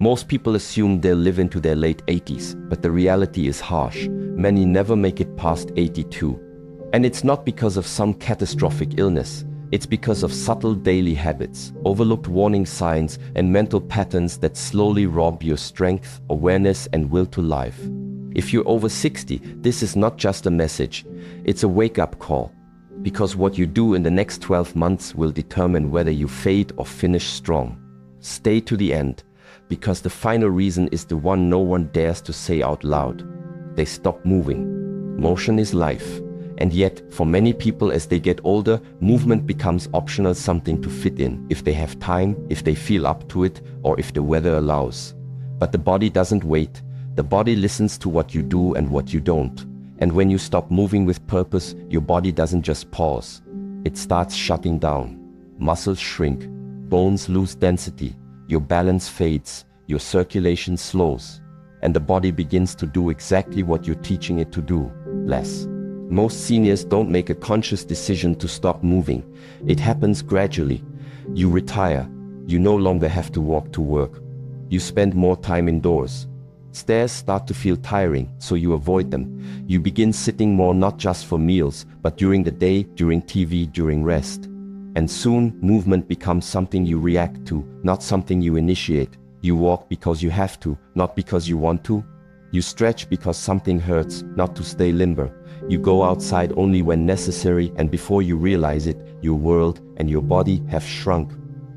Most people assume they'll live into their late 80s, but the reality is harsh. Many never make it past 82. And it's not because of some catastrophic illness. It's because of subtle daily habits, overlooked warning signs, and mental patterns that slowly rob your strength, awareness, and will to life. If you're over 60, this is not just a message, it's a wake-up call. Because what you do in the next 12 months will determine whether you fade or finish strong. Stay to the end, because the final reason is the one no one dares to say out loud. They stop moving. Motion is life. And yet, for many people as they get older, movement becomes optional, something to fit in, if they have time, if they feel up to it, or if the weather allows. But the body doesn't wait. The body listens to what you do and what you don't. And when you stop moving with purpose, your body doesn't just pause. It starts shutting down. Muscles shrink, bones lose density, your balance fades, your circulation slows, and the body begins to do exactly what you're teaching it to do, less. Most seniors don't make a conscious decision to stop moving. It happens gradually. You retire. You no longer have to walk to work. You spend more time indoors. Stairs start to feel tiring, so you avoid them. You begin sitting more, not just for meals, but during the day, during TV, during rest. And soon, movement becomes something you react to, not something you initiate. You walk because you have to, not because you want to. You stretch because something hurts, not to stay limber. You go outside only when necessary, and before you realize it, your world and your body have shrunk.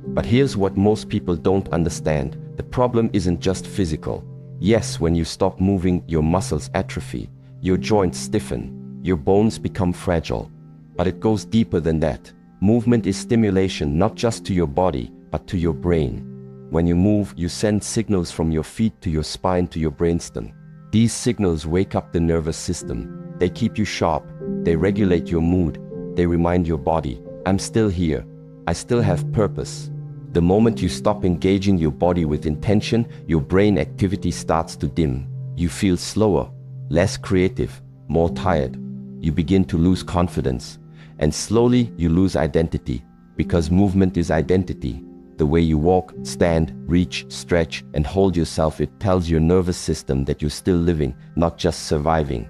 But here's what most people don't understand. The problem isn't just physical. Yes, when you stop moving, your muscles atrophy, your joints stiffen, your bones become fragile. But it goes deeper than that. Movement is stimulation, not just to your body, but to your brain. When you move, you send signals from your feet to your spine to your brainstem. These signals wake up the nervous system. They keep you sharp. They regulate your mood. They remind your body, I'm still here. I still have purpose. The moment you stop engaging your body with intention, your brain activity starts to dim. You feel slower, less creative, more tired. You begin to lose confidence. And slowly you lose identity, because movement is identity. The way you walk, stand, reach, stretch, and hold yourself, it tells your nervous system that you're still living, not just surviving.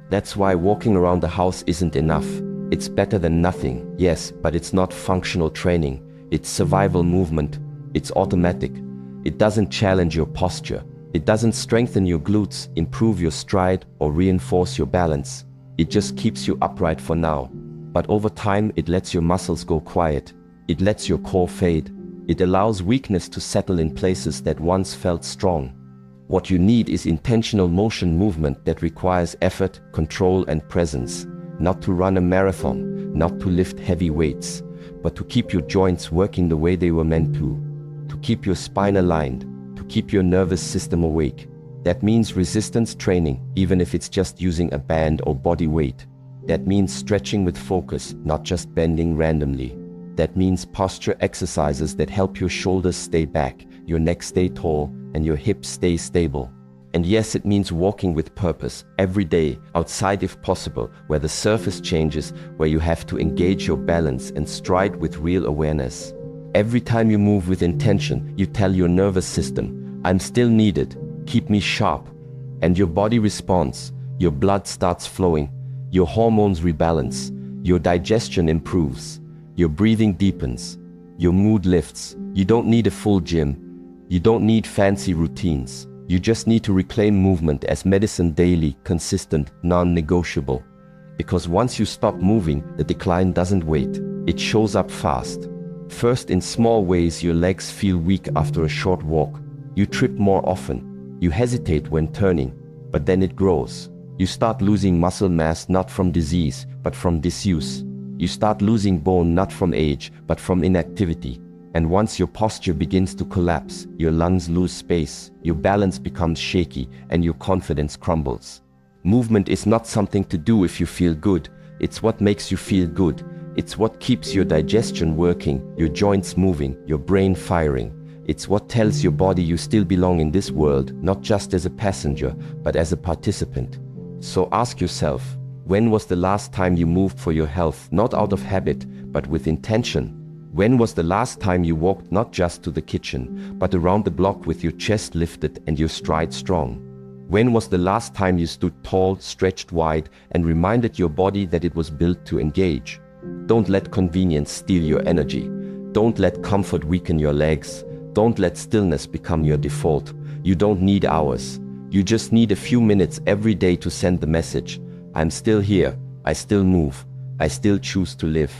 That's why walking around the house isn't enough. It's better than nothing, yes, but it's not functional training. It's survival movement. It's automatic. It doesn't challenge your posture. It doesn't strengthen your glutes, improve your stride, or reinforce your balance. It just keeps you upright for now. But over time, it lets your muscles go quiet. It lets your core fade. It allows weakness to settle in places that once felt strong. What you need is intentional motion movement that requires effort, control, and presence. Not to run a marathon, not to lift heavy weights, but to keep your joints working the way they were meant to keep your spine aligned, to keep your nervous system awake. That means resistance training, even if it's just using a band or body weight. That means stretching with focus, not just bending randomly. That means posture exercises that help your shoulders stay back, your neck stay tall, and your hips stay stable. And yes, it means walking with purpose, every day, outside if possible, where the surface changes, where you have to engage your balance and stride with real awareness. Every time you move with intention, you tell your nervous system, I'm still needed, keep me sharp. And your body responds, your blood starts flowing, your hormones rebalance, your digestion improves, your breathing deepens, your mood lifts. You don't need a full gym. You don't need fancy routines. You just need to reclaim movement as medicine, daily, consistent, non-negotiable. Because once you stop moving, the decline doesn't wait. It shows up fast. First, in small ways, your legs feel weak after a short walk. You trip more often. You hesitate when turning, but then it grows. You start losing muscle mass, not from disease, but from disuse. You start losing bone, not from age, but from inactivity. And once your posture begins to collapse, your lungs lose space, your balance becomes shaky, and your confidence crumbles. Movement is not something to do if you feel good. It's what makes you feel good. It's what keeps your digestion working, your joints moving, your brain firing. It's what tells your body you still belong in this world, not just as a passenger, but as a participant. So ask yourself, when was the last time you moved for your health, not out of habit, but with intention? When was the last time you walked not just to the kitchen, but around the block with your chest lifted and your stride strong? When was the last time you stood tall, stretched wide, and reminded your body that it was built to engage? Don't let convenience steal your energy. Don't let comfort weaken your legs. Don't let stillness become your default. You don't need hours. You just need a few minutes every day to send the message: I'm still here, I still move, I still choose to live.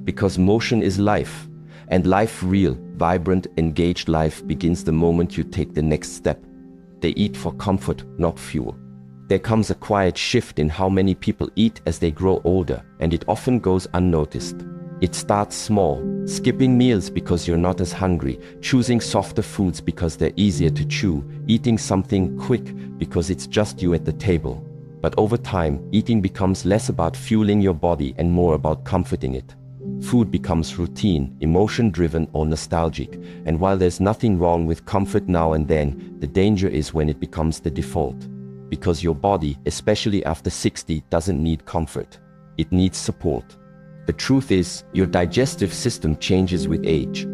Because motion is life, and life, real, vibrant, engaged life, begins the moment you take the next step. They eat for comfort, not fuel. There comes a quiet shift in how many people eat as they grow older, and it often goes unnoticed. It starts small, skipping meals because you're not as hungry, choosing softer foods because they're easier to chew, eating something quick because it's just you at the table. But over time, eating becomes less about fueling your body and more about comforting it. Food becomes routine, emotion-driven or nostalgic, and while there's nothing wrong with comfort now and then, the danger is when it becomes the default. Because your body, especially after 60, doesn't need comfort. It needs support. The truth is, your digestive system changes with age.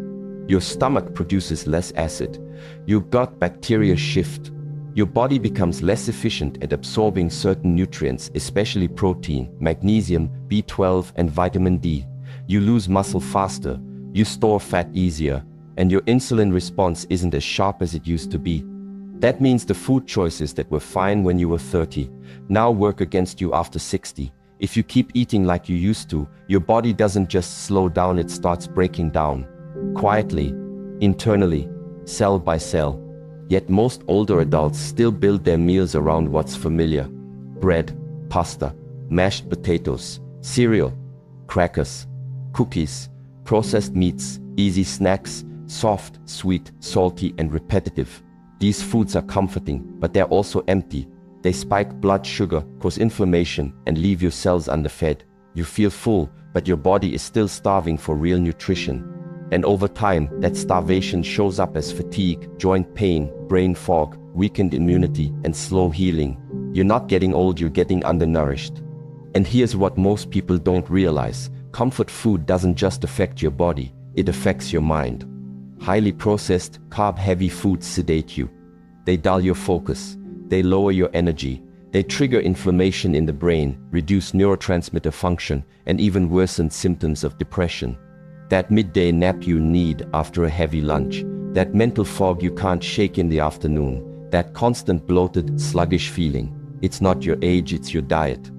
Your stomach produces less acid. Your gut bacteria shift. Your body becomes less efficient at absorbing certain nutrients, especially protein, magnesium, B12, and vitamin D. You lose muscle faster, you store fat easier, and your insulin response isn't as sharp as it used to be. That means the food choices that were fine when you were 30 now work against you after 60. If you keep eating like you used to, your body doesn't just slow down, it starts breaking down. Quietly, internally, cell by cell. Yet most older adults still build their meals around what's familiar. Bread, pasta, mashed potatoes, cereal, crackers, cookies, processed meats, easy snacks, soft, sweet, salty, and repetitive. These foods are comforting, but they're also empty. They spike blood sugar, cause inflammation, and leave your cells underfed. You feel full, but your body is still starving for real nutrition. And over time, that starvation shows up as fatigue, joint pain, brain fog, weakened immunity, and slow healing. You're not getting old, you're getting undernourished. And here's what most people don't realize. Comfort food doesn't just affect your body, it affects your mind. Highly processed, carb-heavy foods sedate you. They dull your focus. They lower your energy. They trigger inflammation in the brain, reduce neurotransmitter function, and even worsen symptoms of depression. That midday nap you need after a heavy lunch. That mental fog you can't shake in the afternoon. That constant bloated, sluggish feeling. It's not your age, it's your diet.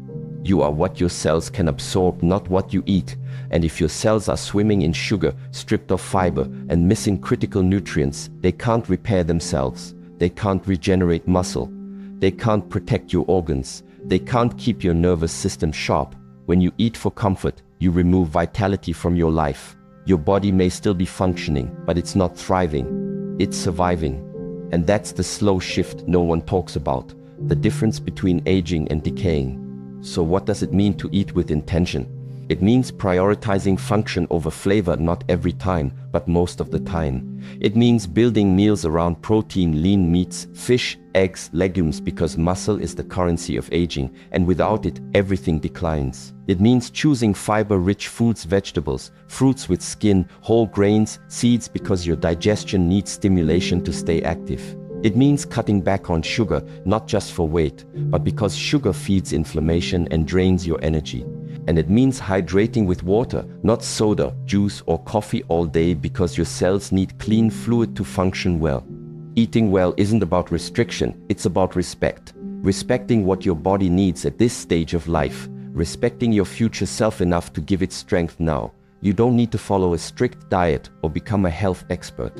You are what your cells can absorb, not what you eat. And if your cells are swimming in sugar, stripped of fiber, and missing critical nutrients, they can't repair themselves. They can't regenerate muscle. They can't protect your organs. They can't keep your nervous system sharp. When you eat for comfort, you remove vitality from your life. Your body may still be functioning, but it's not thriving. It's surviving. And that's the slow shift no one talks about. The difference between aging and decaying. So what does it mean to eat with intention? It means prioritizing function over flavor, not every time, but most of the time. It means building meals around protein, lean meats, fish, eggs, legumes, because muscle is the currency of aging, and without it, everything declines. It means choosing fiber-rich foods, vegetables, fruits with skin, whole grains, seeds, because your digestion needs stimulation to stay active. It means cutting back on sugar, not just for weight, but because sugar feeds inflammation and drains your energy. And it means hydrating with water, not soda, juice, or coffee all day, because your cells need clean fluid to function well. Eating well isn't about restriction, it's about respect. Respecting what your body needs at this stage of life. Respecting your future self enough to give it strength now. You don't need to follow a strict diet or become a health expert.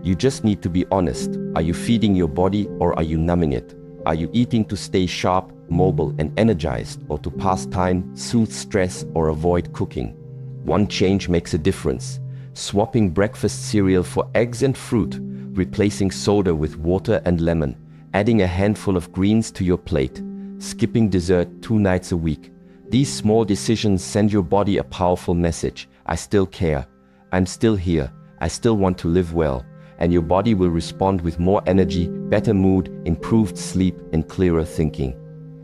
You just need to be honest. Are you feeding your body or are you numbing it? Are you eating to stay sharp, mobile, and energized, or to pass time, soothe stress, or avoid cooking? One change makes a difference. Swapping breakfast cereal for eggs and fruit, replacing soda with water and lemon, adding a handful of greens to your plate, skipping dessert 2 nights a week. These small decisions send your body a powerful message. I still care. I'm still here. I still want to live well. And your body will respond with more energy, better mood, improved sleep, and clearer thinking.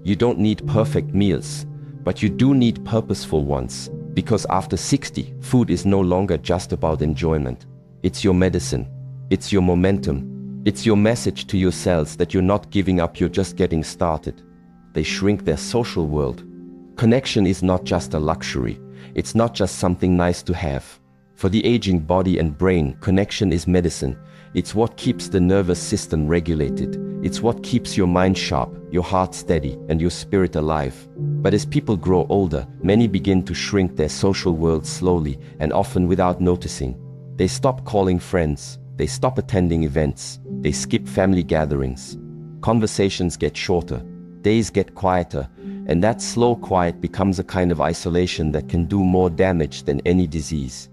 You don't need perfect meals, but you do need purposeful ones. Because after 60, food is no longer just about enjoyment. It's your medicine. It's your momentum. It's your message to your cells that you're not giving up, you're just getting started. They shrink their social world. Connection is not just a luxury. It's not just something nice to have. For the aging body and brain, connection is medicine. It's what keeps the nervous system regulated. It's what keeps your mind sharp, your heart steady, and your spirit alive. But as people grow older, many begin to shrink their social world slowly and often without noticing. They stop calling friends. They stop attending events. They skip family gatherings. Conversations get shorter. Days get quieter. And that slow quiet becomes a kind of isolation that can do more damage than any disease.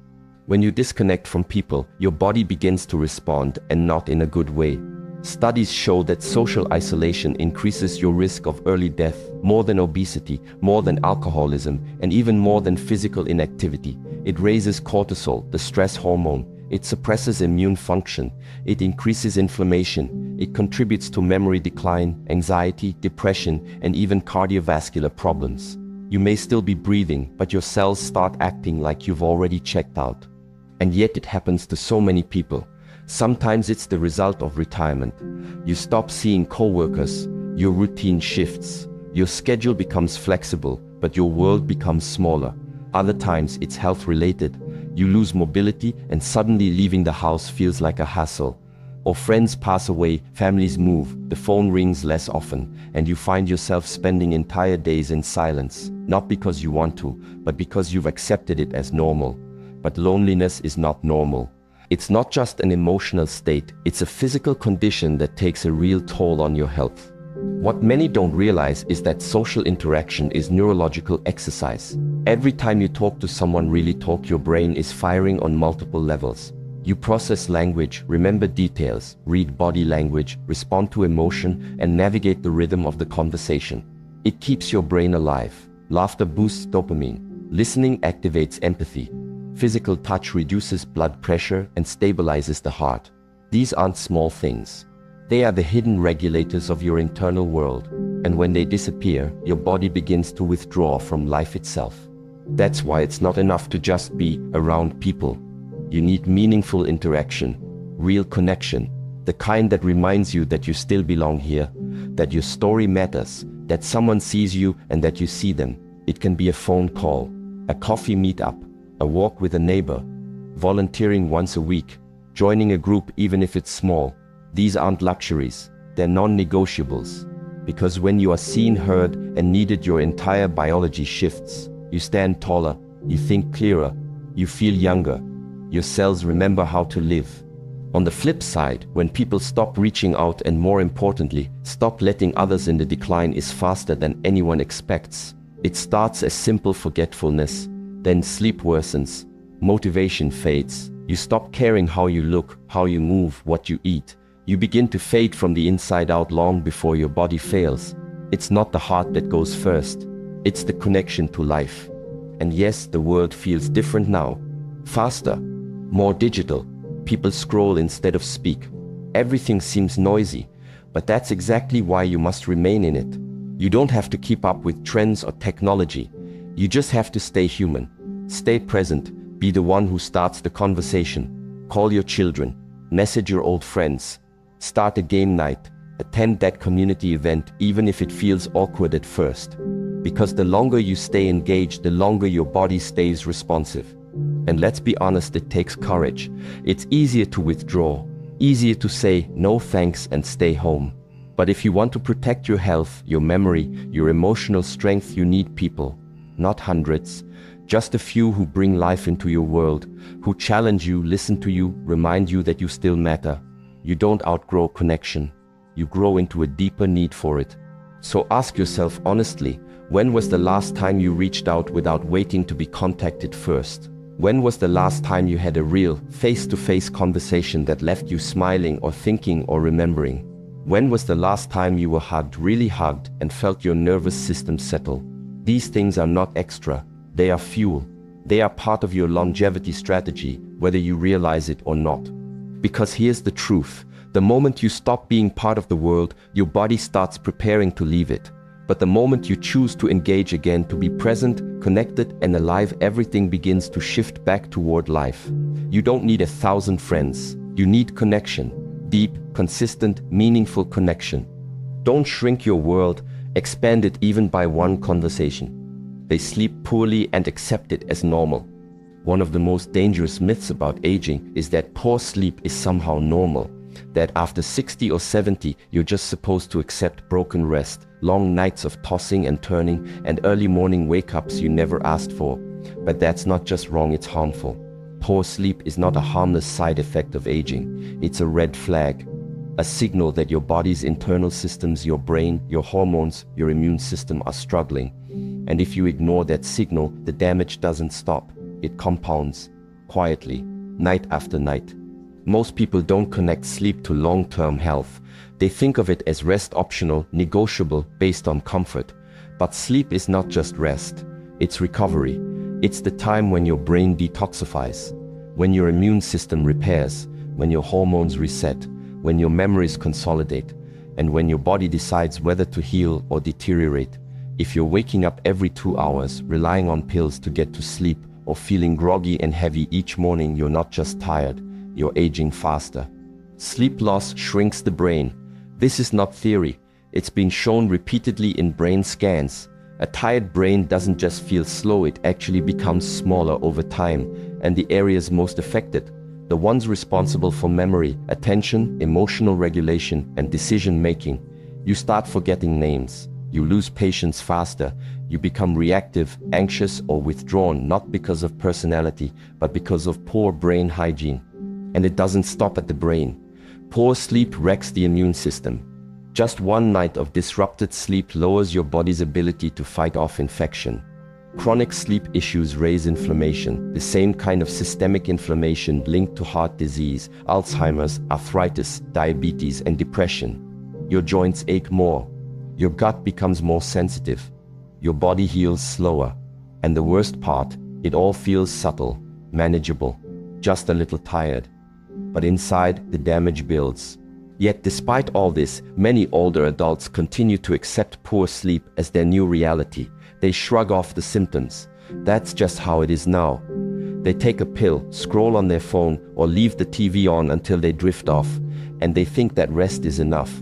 When you disconnect from people, your body begins to respond, and not in a good way. Studies show that social isolation increases your risk of early death more than obesity, more than alcoholism, and even more than physical inactivity. It raises cortisol, the stress hormone. It suppresses immune function. It increases inflammation. It contributes to memory decline, anxiety, depression, and even cardiovascular problems. You may still be breathing, but your cells start acting like you've already checked out. And yet it happens to so many people. Sometimes it's the result of retirement. You stop seeing coworkers, your routine shifts, your schedule becomes flexible, but your world becomes smaller. Other times it's health related. You lose mobility and suddenly leaving the house feels like a hassle. Or friends pass away, families move, the phone rings less often, and you find yourself spending entire days in silence, not because you want to, but because you've accepted it as normal. But loneliness is not normal. It's not just an emotional state, it's a physical condition that takes a real toll on your health. What many don't realize is that social interaction is neurological exercise. Every time you talk to someone, really talk, your brain is firing on multiple levels. You process language, remember details, read body language, respond to emotion, and navigate the rhythm of the conversation. It keeps your brain alive. Laughter boosts dopamine. Listening activates empathy. Physical touch reduces blood pressure and stabilizes the heart. These aren't small things. They are the hidden regulators of your internal world. And when they disappear, your body begins to withdraw from life itself. That's why it's not enough to just be around people. You need meaningful interaction, real connection, the kind that reminds you that you still belong here, that your story matters, that someone sees you and that you see them. It can be a phone call, a coffee meetup, a walk with a neighbor, volunteering once a week, joining a group even if it's small. These aren't luxuries, they're non-negotiables. Because when you are seen, heard, and needed, your entire biology shifts. You stand taller, you think clearer, you feel younger. Your cells remember how to live. On the flip side, when people stop reaching out and, more importantly, stop letting others in, the decline is faster than anyone expects. It starts as simple forgetfulness. Then sleep worsens, motivation fades, you stop caring how you look, how you move, what you eat. You begin to fade from the inside out long before your body fails. It's not the heart that goes first, it's the connection to life. And yes, the world feels different now. Faster, more digital, people scroll instead of speak. Everything seems noisy, but that's exactly why you must remain in it. You don't have to keep up with trends or technology. You just have to stay human, stay present, be the one who starts the conversation. Call your children, message your old friends, start a game night, attend that community event even if it feels awkward at first. Because the longer you stay engaged, the longer your body stays responsive. And let's be honest, it takes courage. It's easier to withdraw, easier to say no thanks and stay home. But if you want to protect your health, your memory, your emotional strength, you need people. Not hundreds, just a few who bring life into your world, who challenge you, listen to you, remind you that you still matter. You don't outgrow connection. You grow into a deeper need for it. So ask yourself honestly, when was the last time you reached out without waiting to be contacted first? When was the last time you had a real, face-to-face conversation that left you smiling or thinking or remembering? When was the last time you were hugged, really hugged, and felt your nervous system settle? These things are not extra, they are fuel. They are part of your longevity strategy, whether you realize it or not. Because here's the truth, the moment you stop being part of the world, your body starts preparing to leave it. But the moment you choose to engage again, to be present, connected, and alive, everything begins to shift back toward life. You don't need 1,000 friends. You need connection. Deep, consistent, meaningful connection. Don't shrink your world, expand it even by one conversation. They sleep poorly and accept it as normal. One of the most dangerous myths about aging is that poor sleep is somehow normal. That after 60 or 70, you're just supposed to accept broken rest, long nights of tossing and turning, and early morning wake-ups you never asked for. But that's not just wrong, it's harmful. Poor sleep is not a harmless side effect of aging. It's a red flag, a signal that your body's internal systems, your brain, your hormones, your immune system are struggling. And if you ignore that signal, the damage doesn't stop. It compounds, quietly, night after night. Most people don't connect sleep to long-term health. They think of it as rest optional, negotiable, based on comfort. But sleep is not just rest. It's recovery. It's the time when your brain detoxifies, when your immune system repairs, when your hormones reset, when your memories consolidate, and when your body decides whether to heal or deteriorate. If you're waking up every 2 hours, relying on pills to get to sleep, or feeling groggy and heavy each morning, you're not just tired, you're aging faster. Sleep loss shrinks the brain. This is not theory. It's been shown repeatedly in brain scans. A tired brain doesn't just feel slow, it actually becomes smaller over time. And the areas most affected, the ones responsible for memory, attention, emotional regulation, and decision making, you start forgetting names. You lose patience faster. You become reactive, anxious, or withdrawn, not because of personality, but because of poor brain hygiene. And it doesn't stop at the brain. Poor sleep wrecks the immune system. Just one night of disrupted sleep lowers your body's ability to fight off infection. Chronic sleep issues raise inflammation, the same kind of systemic inflammation linked to heart disease, Alzheimer's, arthritis, diabetes, and depression. Your joints ache more. Your gut becomes more sensitive. Your body heals slower. And the worst part, it all feels subtle, manageable, just a little tired. But inside, the damage builds. Yet despite all this, many older adults continue to accept poor sleep as their new reality. They shrug off the symptoms. That's just how it is now. They take a pill, scroll on their phone, or leave the TV on until they drift off, and they think that rest is enough.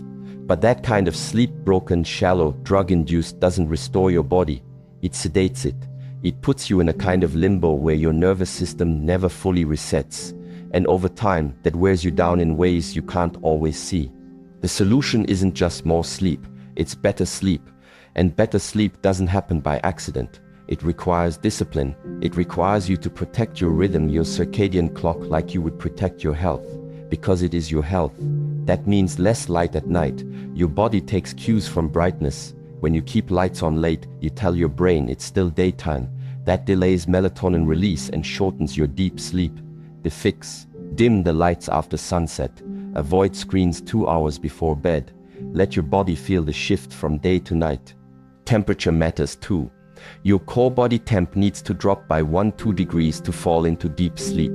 But that kind of sleep-broken, shallow, drug-induced doesn't restore your body. It sedates it. It puts you in a kind of limbo where your nervous system never fully resets. And over time, that wears you down in ways you can't always see. The solution isn't just more sleep, it's better sleep. And better sleep doesn't happen by accident. It requires discipline. It requires you to protect your rhythm, your circadian clock, like you would protect your health. Because it is your health. That means less light at night. Your body takes cues from brightness. When you keep lights on late, you tell your brain it's still daytime. That delays melatonin release and shortens your deep sleep. The fix: dim the lights after sunset. Avoid screens 2 hours before bed. Let your body feel the shift from day to night. Temperature matters too. Your core body temp needs to drop by 1-2 degrees to fall into deep sleep.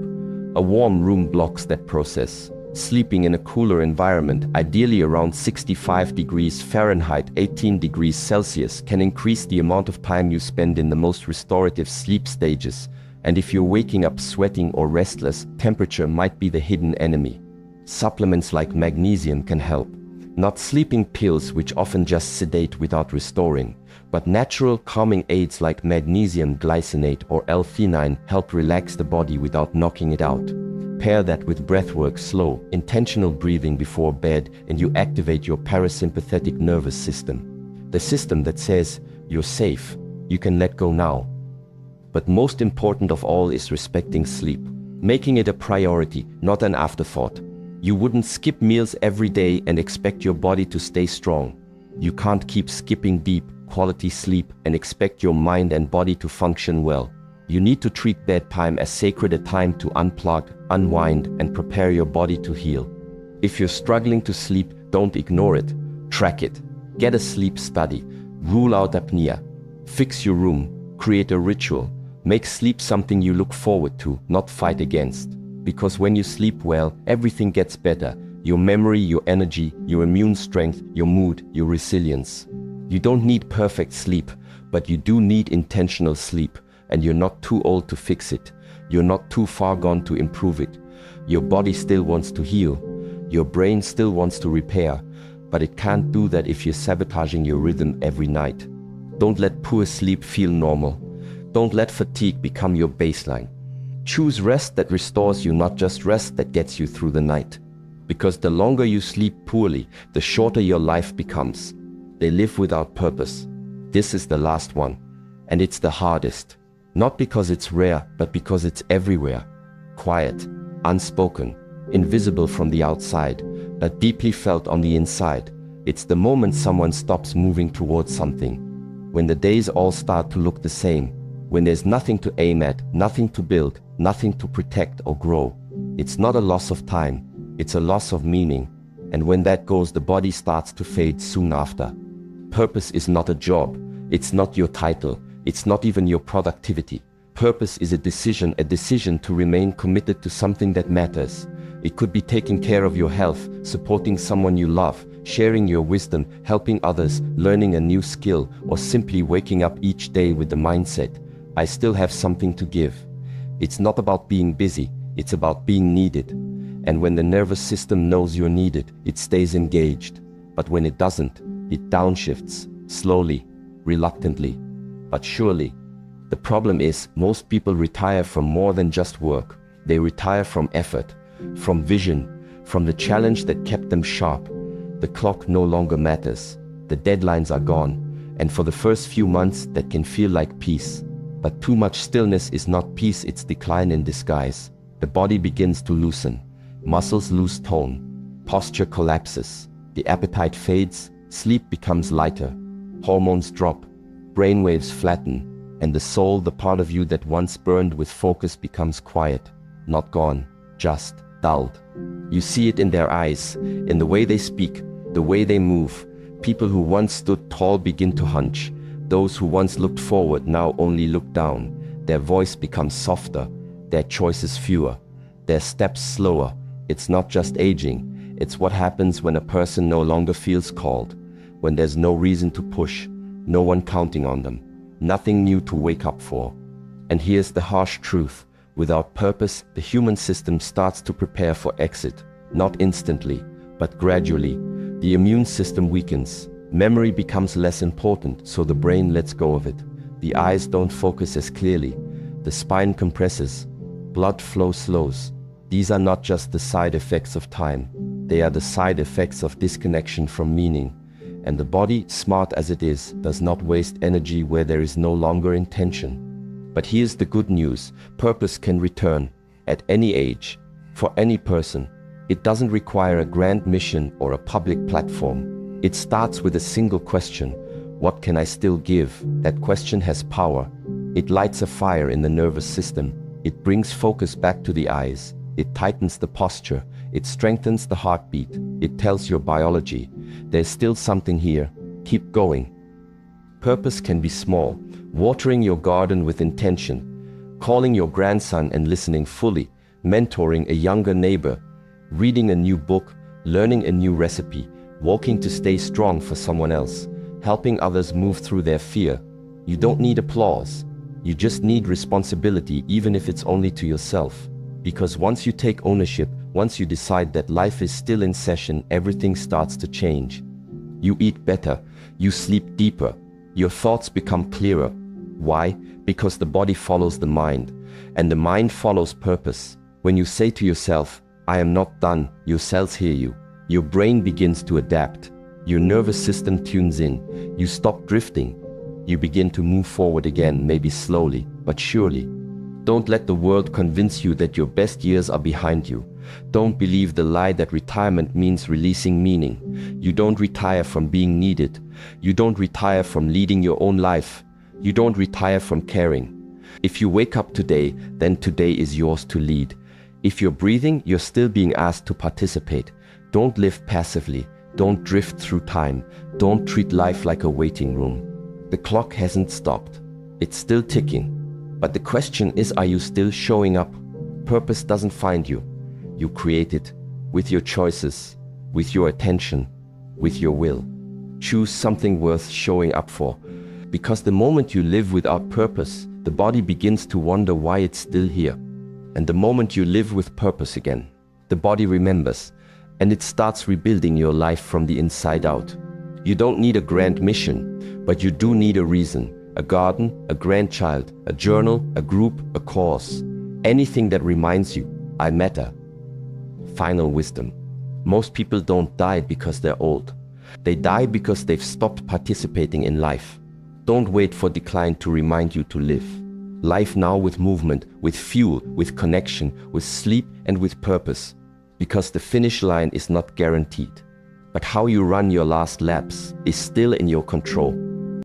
A warm room blocks that process. Sleeping in a cooler environment, ideally around 65 degrees Fahrenheit, 18 degrees Celsius, can increase the amount of time you spend in the most restorative sleep stages. And if you're waking up sweating or restless, temperature might be the hidden enemy. Supplements like magnesium can help. Not sleeping pills, which often just sedate without restoring, but natural calming aids like magnesium glycinate or L-theanine help relax the body without knocking it out. Pair that with breathwork, slow, intentional breathing before bed, and you activate your parasympathetic nervous system. The system that says, you're safe, you can let go now. But most important of all is respecting sleep. Making it a priority, not an afterthought. You wouldn't skip meals every day and expect your body to stay strong. You can't keep skipping deep, quality sleep and expect your mind and body to function well. You need to treat bedtime as sacred, a time to unplug, unwind, and prepare your body to heal. If you're struggling to sleep, don't ignore it. Track it. Get a sleep study. Rule out apnea. Fix your room. Create a ritual. Make sleep something you look forward to, not fight against. Because when you sleep well, everything gets better. Your memory, your energy, your immune strength, your mood, your resilience. You don't need perfect sleep, but you do need intentional sleep, and you're not too old to fix it. You're not too far gone to improve it. Your body still wants to heal. Your brain still wants to repair, but it can't do that if you're sabotaging your rhythm every night. Don't let poor sleep feel normal. Don't let fatigue become your baseline. Choose rest that restores you, not just rest that gets you through the night. Because the longer you sleep poorly, the shorter your life becomes. They live without purpose. This is the last one, and it's the hardest. Not because it's rare, but because it's everywhere. Quiet, unspoken, invisible from the outside, but deeply felt on the inside. It's the moment someone stops moving towards something. When the days all start to look the same. When there's nothing to aim at, nothing to build, nothing to protect or grow. It's not a loss of time, it's a loss of meaning. And when that goes, the body starts to fade soon after. Purpose is not a job, it's not your title, it's not even your productivity. Purpose is a decision to remain committed to something that matters. It could be taking care of your health, supporting someone you love, sharing your wisdom, helping others, learning a new skill, or simply waking up each day with the mindset, I still have something to give. It's not about being busy, it's about being needed. And when the nervous system knows you're needed, it stays engaged. But when it doesn't, it downshifts, slowly, reluctantly, but surely. The problem is, most people retire from more than just work. They retire from effort, from vision, from the challenge that kept them sharp. The clock no longer matters. The deadlines are gone. And for the first few months, that can feel like peace. But too much stillness is not peace, it's decline in disguise. The body begins to loosen. Muscles lose tone. Posture collapses. The appetite fades. Sleep becomes lighter. Hormones drop. Brainwaves flatten. And the soul, the part of you that once burned with focus, becomes quiet. Not gone, just dulled. You see it in their eyes, in the way they speak, the way they move. People who once stood tall begin to hunch. Those who once looked forward now only look down. Their voice becomes softer, their choices fewer, their steps slower. It's not just aging, it's what happens when a person no longer feels called, when there's no reason to push, no one counting on them, nothing new to wake up for. And here's the harsh truth. Without purpose, the human system starts to prepare for exit, not instantly, but gradually. The immune system weakens. Memory becomes less important, so the brain lets go of it. The eyes don't focus as clearly. The spine compresses. Blood flow slows. These are not just the side effects of time. They are the side effects of disconnection from meaning. And the body, smart as it is, does not waste energy where there is no longer intention. But here's the good news. Purpose can return at any age, for any person. It doesn't require a grand mission or a public platform. It starts with a single question. What can I still give? That question has power. It lights a fire in the nervous system. It brings focus back to the eyes. It tightens the posture. It strengthens the heartbeat. It tells your biology, there's still something here. Keep going. Purpose can be small. Watering your garden with intention. Calling your grandson and listening fully. Mentoring a younger neighbor. Reading a new book. Learning a new recipe. Walking to stay strong for someone else, helping others move through their fear. You don't need applause. You just need responsibility, even if it's only to yourself. Because once you take ownership, once you decide that life is still in session, everything starts to change. You eat better, you sleep deeper, your thoughts become clearer. Why? Because the body follows the mind, and the mind follows purpose. When you say to yourself, I am not done, your cells hear you. Your brain begins to adapt. Your nervous system tunes in. You stop drifting. You begin to move forward again, maybe slowly, but surely. Don't let the world convince you that your best years are behind you. Don't believe the lie that retirement means releasing meaning. You don't retire from being needed. You don't retire from leading your own life. You don't retire from caring. If you wake up today, then today is yours to lead. If you're breathing, you're still being asked to participate. Don't live passively. Don't drift through time. Don't treat life like a waiting room. The clock hasn't stopped. It's still ticking. But the question is, are you still showing up? Purpose doesn't find you. You create it with your choices, with your attention, with your will. Choose something worth showing up for. Because the moment you live without purpose, the body begins to wonder why it's still here. And the moment you live with purpose again, the body remembers, and it starts rebuilding your life from the inside out. You don't need a grand mission, but you do need a reason. A garden, a grandchild, a journal, a group, a cause. Anything that reminds you, I matter. Final wisdom. Most people don't die because they're old. They die because they've stopped participating in life. Don't wait for decline to remind you to live. Life now with movement, with fuel, with connection, with sleep and with purpose. Because the finish line is not guaranteed. But how you run your last laps is still in your control.